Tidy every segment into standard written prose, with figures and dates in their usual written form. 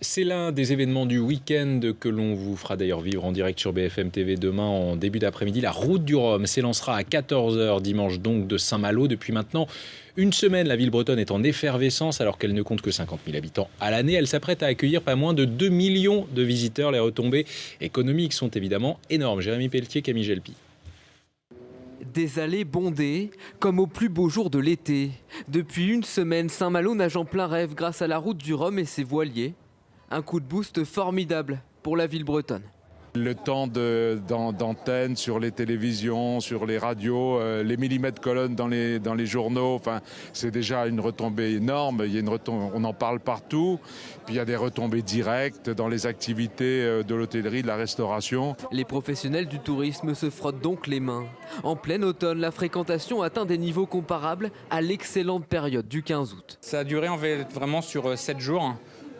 C'est l'un des événements du week-end que l'on vous fera d'ailleurs vivre en direct sur BFM TV demain en début d'après-midi. La route du Rhum s'élancera à 14 h dimanche donc de Saint-Malo. Depuis maintenant une semaine, la ville bretonne est en effervescence alors qu'elle ne compte que 50 000 habitants à l'année. Elle s'apprête à accueillir pas moins de 2 millions de visiteurs. Les retombées économiques sont évidemment énormes. Jérémy Pelletier, Camille Gelpi. Des allées bondées, comme au plus beau jour de l'été. Depuis une semaine, Saint-Malo nage en plein rêve grâce à la route du Rhum et ses voiliers. Un coup de boost formidable pour la ville bretonne. Le temps d'antenne sur les télévisions, sur les radios, les millimètres colonnes dans les journaux, enfin, c'est déjà une retombée énorme. On en parle partout. Puis il y a des retombées directes dans les activités de l'hôtellerie, de la restauration. Les professionnels du tourisme se frottent donc les mains. En plein automne, la fréquentation atteint des niveaux comparables à l'excellente période du 15 août. Ça a duré vraiment sur 7 jours.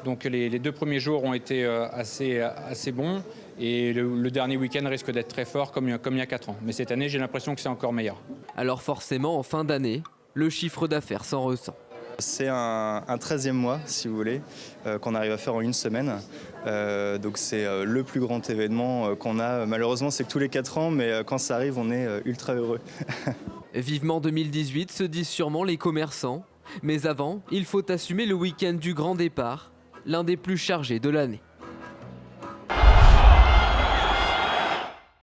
Donc les 2 premiers jours ont été assez bons et le dernier week-end risque d'être très fort comme il y a 4 ans. Mais cette année, j'ai l'impression que c'est encore meilleur. Alors forcément, en fin d'année, le chiffre d'affaires s'en ressent. C'est un 13e mois, si vous voulez, qu'on arrive à faire en une semaine. Donc c'est le plus grand événement qu'on a. Malheureusement, c'est que tous les 4 ans, mais quand ça arrive, on est ultra heureux. Vivement 2018, se disent sûrement les commerçants. Mais avant, il faut assumer le week-end du grand départ, l'un des plus chargés de l'année.